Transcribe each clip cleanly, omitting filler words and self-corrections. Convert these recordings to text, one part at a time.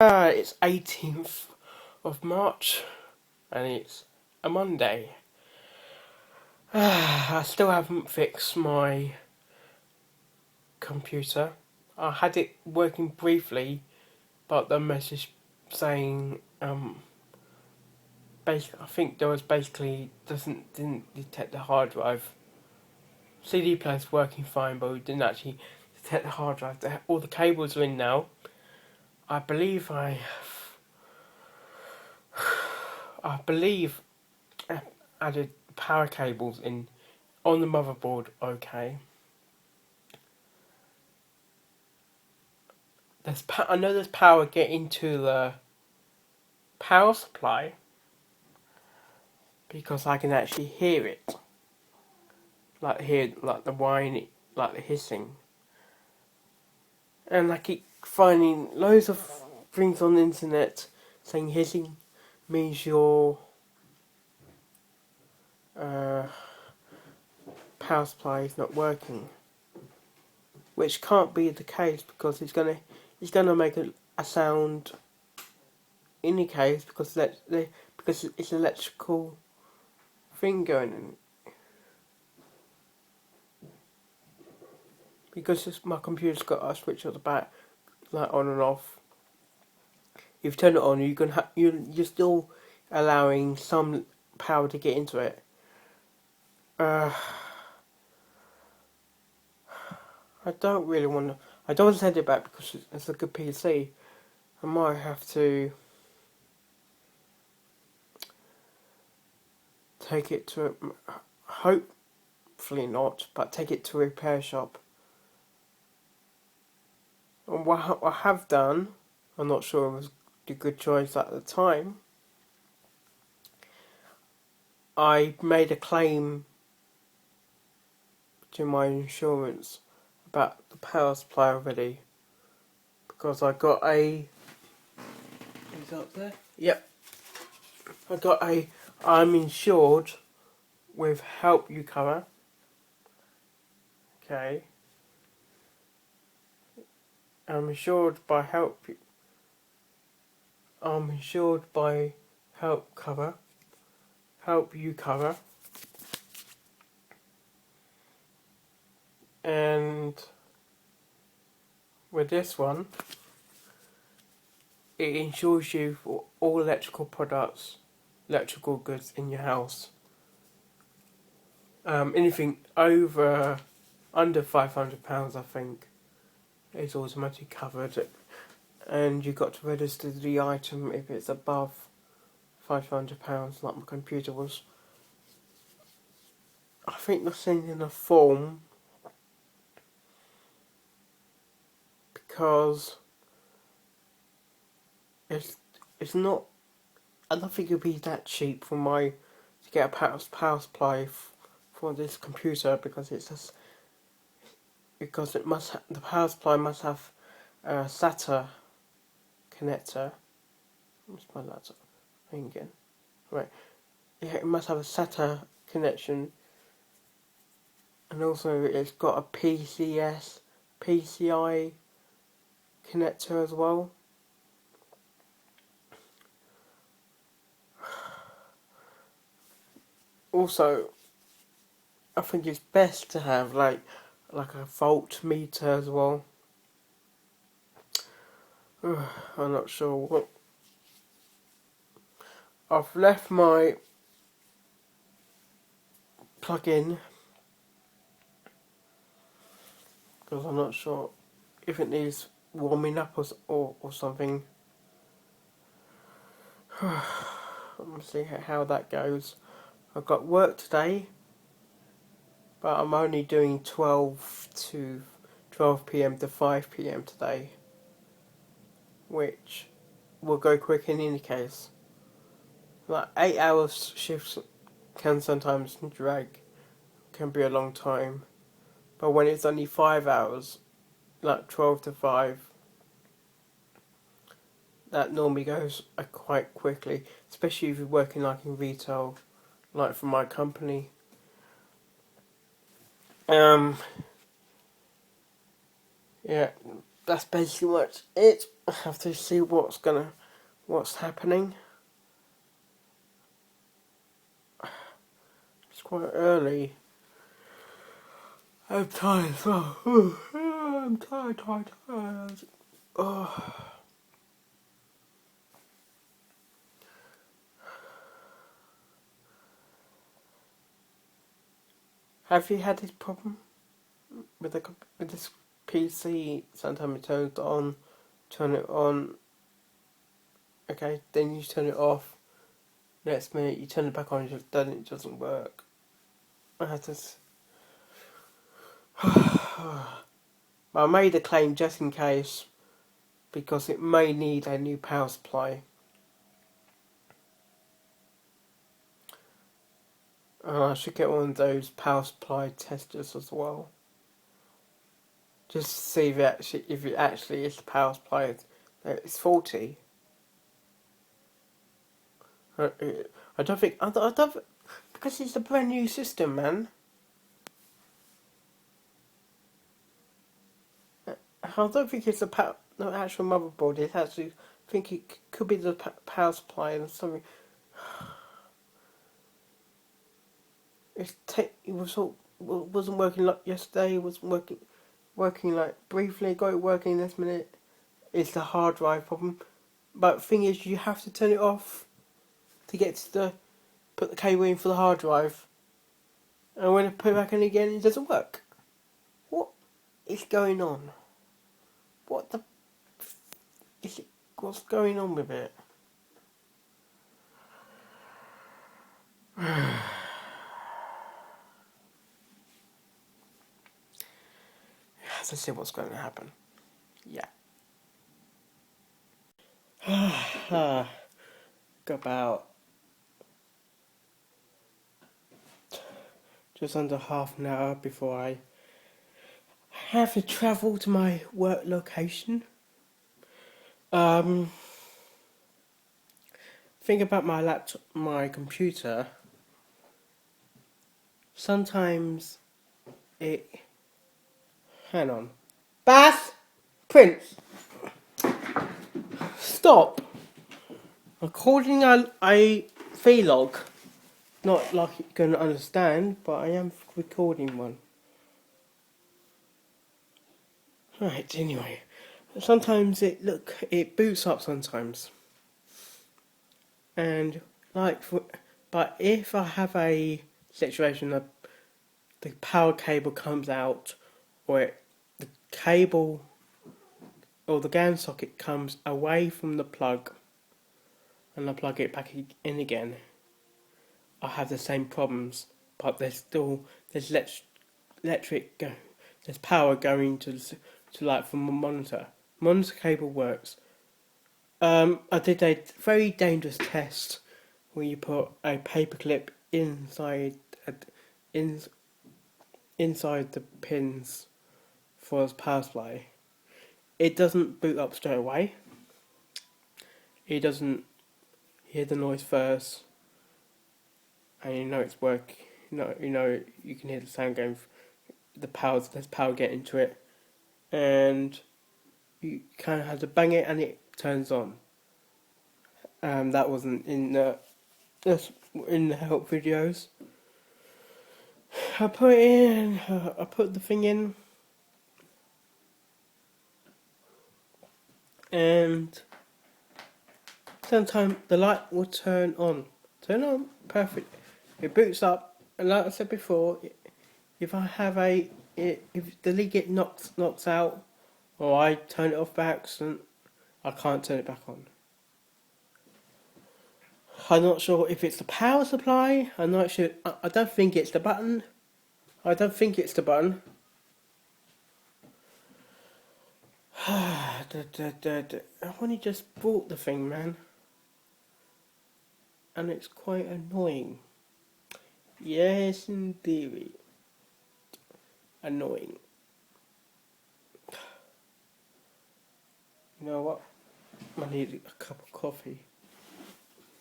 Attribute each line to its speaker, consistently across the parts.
Speaker 1: It's 18th of March and it's a Monday. I still haven't fixed my computer. I had it working briefly, but the message saying I think there was basically didn't detect the hard drive. CD player's working fine, but we didn't actually detect the hard drive. All the cables are in now. I believe I added power cables in on the motherboard. Okay. I know there's power getting to the power supply because I can actually hear it, like the whine, like the hissing, and I keep finding loads of things on the internet saying hissing means your uh, power supply is not working, which can't be the case because it's gonna make a sound in the case because it's electrical thing going in. Because my computer's got a switch at the back, like on and off. If you turn it on, you're still allowing some power to get into it. I don't really want to. I don't want to send it back because it's a good PC. I might have to take it to. Hopefully not, but take it to a repair shop. And what I have done, I'm not sure it was a good choice at the time. I made a claim to my insurance about the power supply already because I got a. Is that up there? Yep. I'm insured with Help You Cover. Okay. I'm insured by Help. I'm insured by Help Cover. Help You Cover. And with this one, it insures you for all electrical products, electrical goods in your house. Anything under £500, I think, is automatically covered, and you've got to register the item if it's above £500, like my computer was. I think they're sending a form because it's not. I don't think it'd be that cheap to get a power supply for this computer because the power supply must have a SATA connector. What's my laptop thing again? Right. Yeah, it must have a SATA connection, and also it's got a PCI connector as well. Also, I think it's best to have like a voltmeter as well. I'm not sure what. I've left my plug-in because I'm not sure if it needs warming up or something. Let's see how that goes. I've got work today, but I'm only doing 12 p.m. to 5 p.m. today, which will go quick in any case. Like 8 hour shifts can sometimes drag, can be a long time, but when it's only 5 hours, like 12 to 5, that normally goes quite quickly, especially if you're working like in retail, like for my company. Yeah, that's basically much it. I have to see what's happening. It's quite early. I'm tired as well. I'm tired. Oh. Have you had this problem with this PC? Sometimes it turns on, turn it on. Okay, then you turn it off. Next minute you turn it back on, it doesn't work. I had this. I made a claim just in case because it may need a new power supply. I should get one of those power supply testers as well. Just to see if it actually is the power supply that is faulty. I don't think I don't because it's a brand new system, man. I don't think it's the actual motherboard. It's actually I think it could be the power supply and something. Wasn't working like yesterday. Wasn't working like briefly. Got it working this minute. It's the hard drive problem. But the thing is, you have to turn it off to get to put the cable in for the hard drive. And when I put it back in again, it doesn't work. What is going on? What the is it? What's going on with it? Let's see what's going to happen. Yeah. Got about just under half an hour before I have to travel to my work location. Think about my laptop, my computer. Sometimes it. Hang on. Bath! Prince! Stop! Recording a vlog. Not like you're going to understand, but I am recording one. Right, anyway. Sometimes it boots up sometimes. And but if I have a situation that the power cable comes out, or the cable or the GAN socket comes away from the plug, and I plug it back in again, I have the same problems. But there's power going to like from a monitor. Monitor cable works. I did a very dangerous test where you put a paperclip inside the pins for the power supply. It doesn't boot up straight away. It doesn't hear the noise first, and you know it's working. You can hear the sound going. There's power getting into it, and you kind of have to bang it, and it turns on. That wasn't in the help videos. I put the thing in, and sometimes the light will turn on, perfect. It boots up, and like I said before, if the lead gets knocks out, or I turn it off by accident, I can't turn it back on. I'm not sure if it's the power supply. I'm not sure. I don't think it's the button. I've only just bought the thing, man, and it's quite annoying. Yes, in theory, annoying. You know what? I need a cup of coffee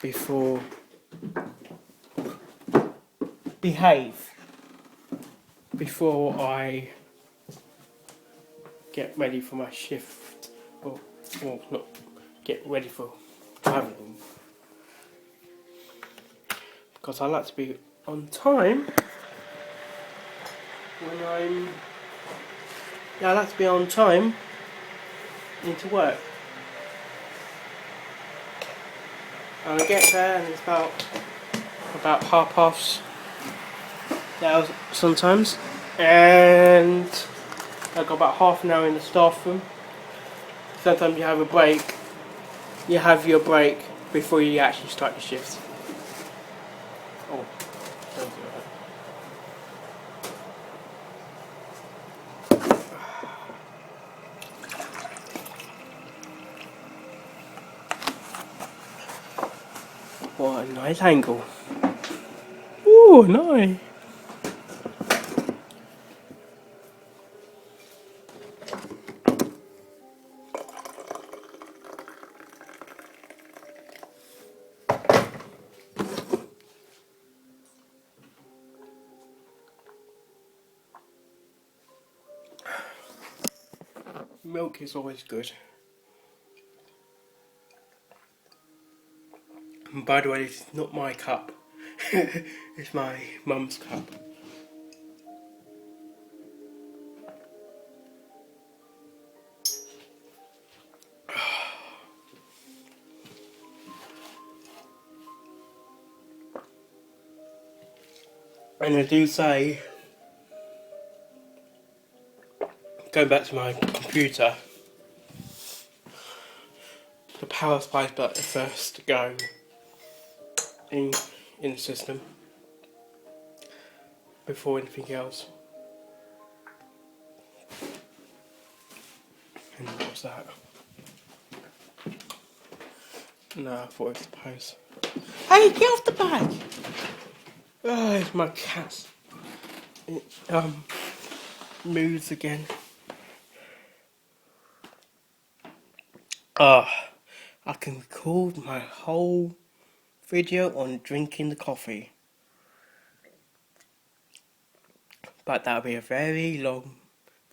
Speaker 1: before before I get ready for my shift. Oh, Well, not get ready for travelling. Because I like to be on time when I like to be on time into work. And I get there and it's about past there sometimes, and I got about half an hour in the staff room. Sometimes you have a break. You have your break before you actually start your shifts. Oh, don't do that. What a nice angle. Ooh, nice. Milk is always good. And by the way, this is not my cup. It's my mum's cup. And I do say, going back to my computer, the power supply is the first to go in the system before anything else. And what was that? No, I thought it was the post. Hey, get off the bag! Oh, it's my cat. It moves again. I can record my whole video on drinking the coffee. But that'll be a very long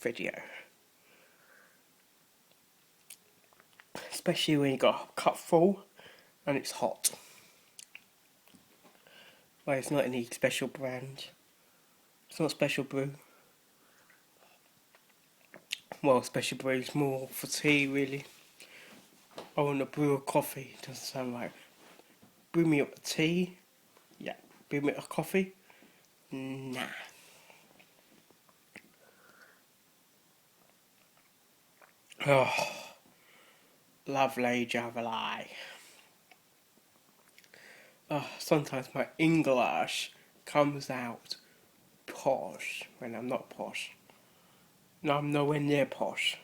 Speaker 1: video. Especially when you got a cup full and it's hot. Well, it's not any special brand. It's not special brew. Well, special brew is more for tea, really. I want to brew a coffee. Doesn't sound right. Brew me up a tea. Yeah. Brew me up a coffee. Nah. Oh, lovely Javelai. Oh, sometimes my English comes out posh when I'm not posh. No, I'm nowhere near posh.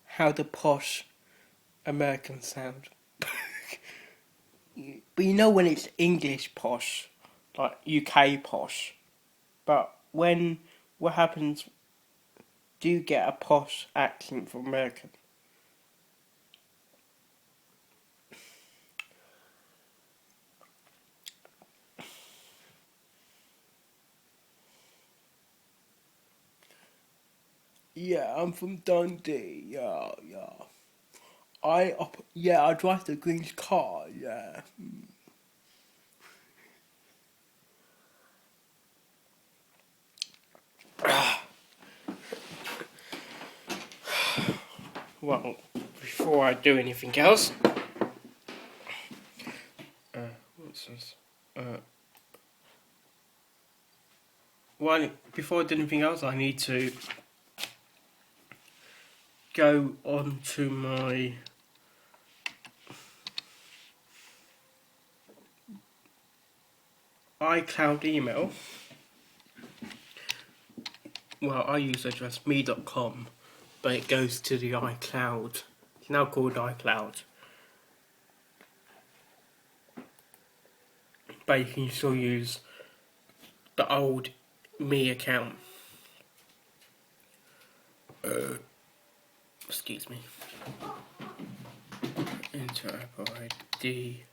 Speaker 1: How do posh Americans sound? But you know when it's English posh, like UK posh. But what happens? Do you get a posh accent from American? Yeah, I'm from Dundee. Yeah. I drive the green car. Yeah. Well, before I do anything else, what's this? Before I do anything else, I need to go on to my iCloud email. Well, I use the address me.com, but it goes to the iCloud. It's now called iCloud. But you can still use the old me account. Excuse me. Enter Apple ID.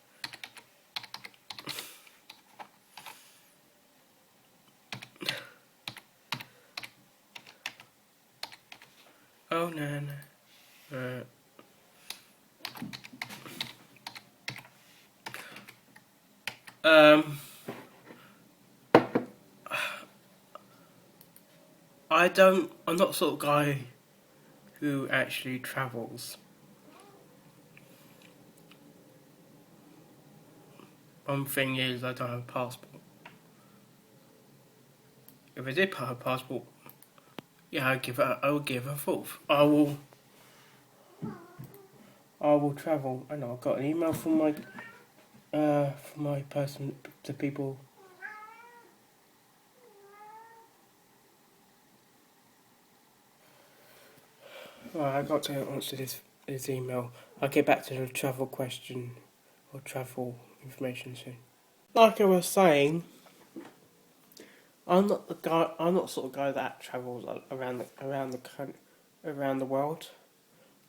Speaker 1: Oh no, no. Um, I'm not the sort of guy who actually travels. One thing is I don't have a passport. If I did have a passport, yeah, I would give a fourth. I will travel. I know I got an email from my person to people. Right, I got to answer this email. I'll get back to the travel question or travel information soon. Like I was saying, I'm not the guy. I'm not the sort of guy that travels around the world.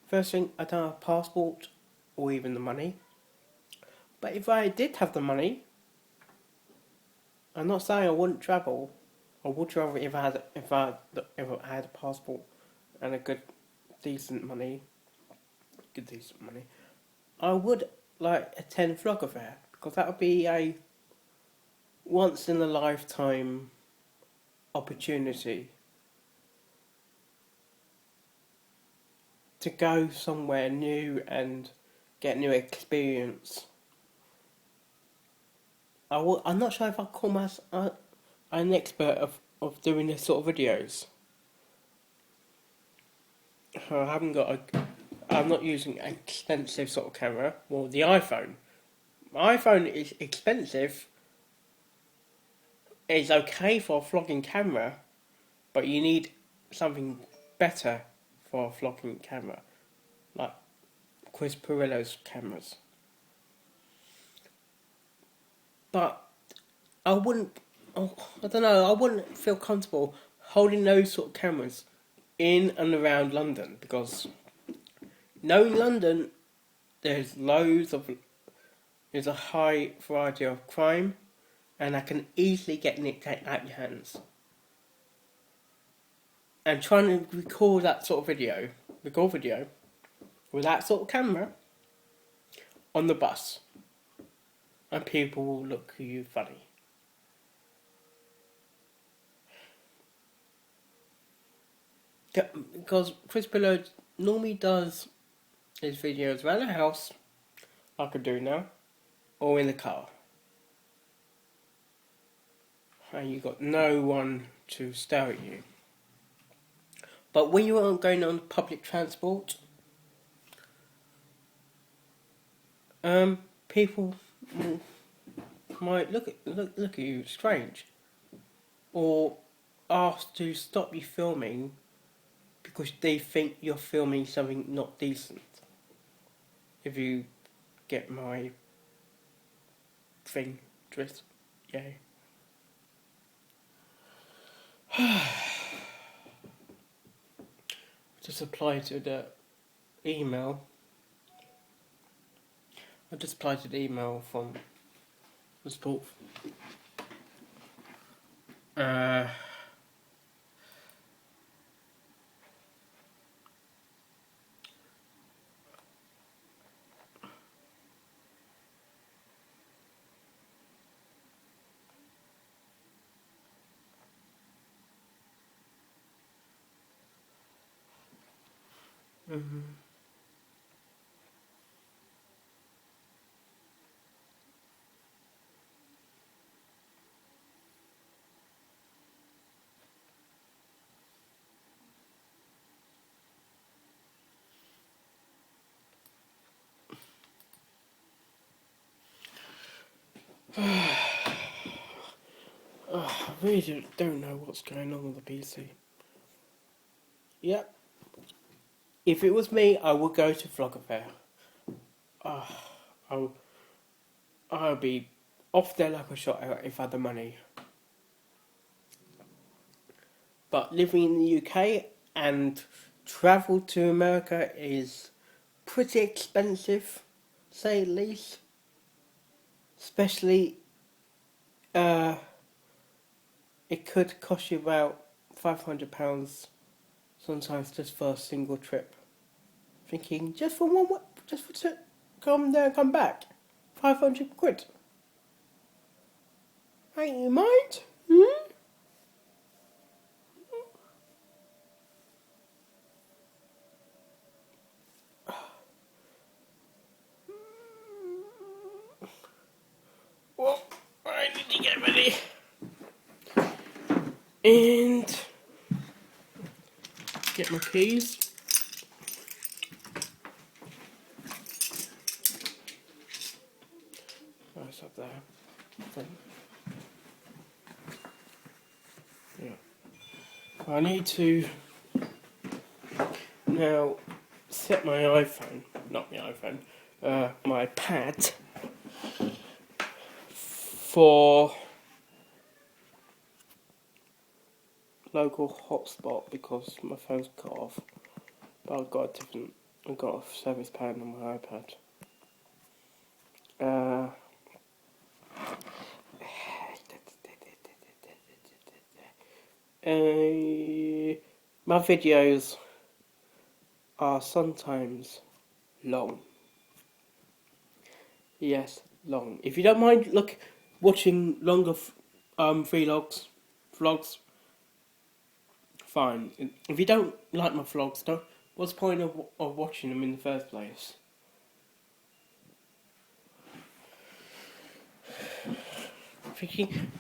Speaker 1: First thing, I don't have a passport or even the money. But if I did have the money, I'm not saying I wouldn't travel. I would travel if I had a passport and a decent money. I would like attend Vlogger Fair because that would be a once in a lifetime opportunity to go somewhere new and get new experience. I'm not sure if I call myself an expert of doing this sort of videos. I'm not using an expensive sort of camera. Well, the iPhone. My iPhone is expensive. It's okay for a vlogging camera, but you need something better for a vlogging camera, like Chris Perillo's cameras. But I wouldn't. Oh, I don't know. I wouldn't feel comfortable holding those sort of cameras in and around London because knowing London, there's there's a high variety of crime, and I can easily get nicked out your hands. And trying to record video with that sort of camera on the bus, and people will look at you funny. Because Chris Pillow normally does his videos around the house, like I do now, or in the car. And you got no one to stare at you. But when you are going on public transport, people might look at you strange, or ask to stop you filming because they think you're filming something not decent. If you get my thing, drift, yay. Just apply to the email. I just applied to the email from the support. I really don't know what's going on with the PC. Yep. If it was me, I would go to Vlogger Fair. I'll be off there like a shot if I had the money. But living in the UK and travel to America is pretty expensive, say at least. Especially, it could cost you about £500 sometimes just for a single trip. Thinking, just for one, just for to come there and come back, 500 quid. Ain't you mind? Hmm? Well, I need to get ready. And get my keys. Oh, it's up there. Yeah. I need to now set my iPhone, not my iPhone, my pad for local hotspot because my phone's cut off. But I've got a service plan on my iPad. My videos are sometimes long. Yes, long. If you don't mind watching longer vlogs, fine. If you don't like my vlogs, what's the point of watching them in the first place? Thinking,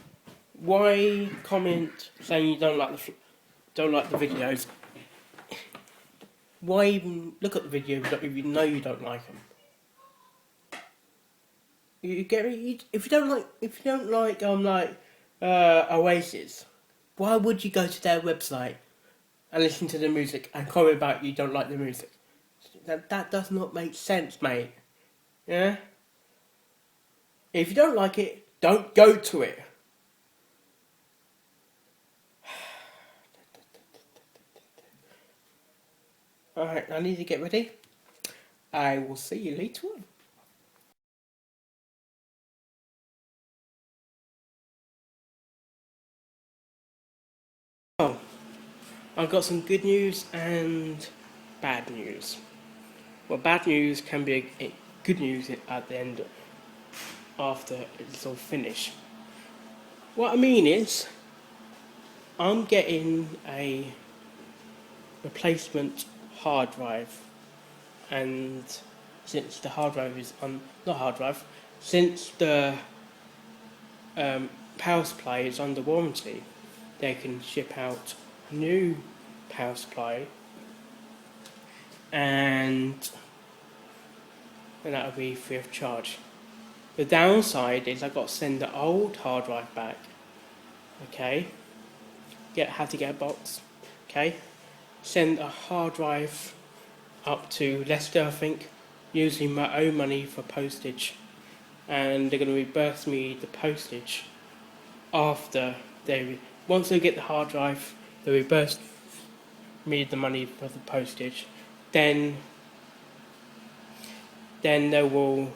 Speaker 1: why comment saying you don't like the videos? Why even look at the videos if you know you don't like them? You get me? If you don't like Oasis, why would you go to their website and listen to the music and comment about you don't like the music? That does not make sense, mate. Yeah? If you don't like it, don't go to it. Alright, I need to get ready. I will see you later on. Oh, I've got some good news and bad news. Well, bad news can be good news at the end after it's all finished. What I mean is, I'm getting a replacement hard drive, and since the hard drive is not hard drive, since the power supply is under warranty, they can ship out a new power supply, and that will be free of charge. The downside is I've got to send the old hard drive back. Okay, have to get a box. Okay, send a hard drive up to Leicester, I think, using my own money for postage, and they're going to reimburse me the postage after once they get the hard drive, they reimburse me the money for the postage. Then they will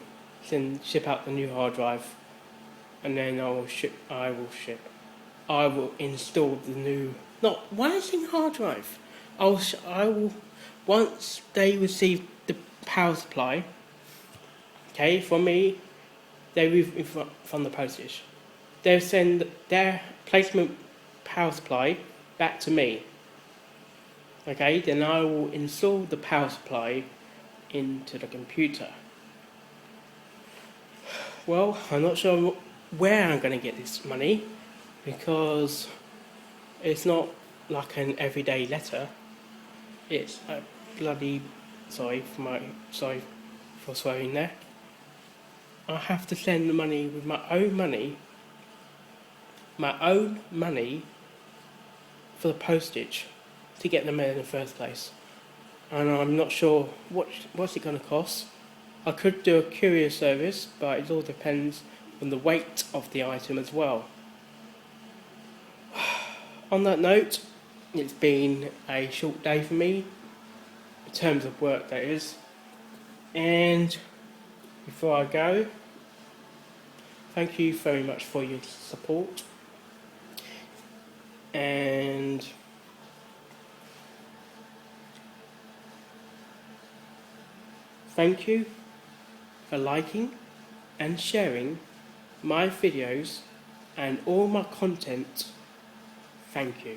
Speaker 1: ship out the new hard drive, and then I will install the new. Not why am I saying hard drive? I will once they receive the power supply. Okay, from me, from the postage. They'll send their placement power supply back to me. Okay, then I will install the power supply into the computer. Well, I'm not sure where I'm going to get this money because it's not like an everyday letter. It's a bloody sorry for swearing there. I have to send the money with my own money for the postage to get them in the first place, and I'm not sure what's it going to cost. I could do a courier service, but it all depends on the weight of the item as well. On that note, it's been a short day for me, in terms of work that is, and before I go, thank you very much for your support, and Thank you for liking and sharing my videos and all my content. Thank you.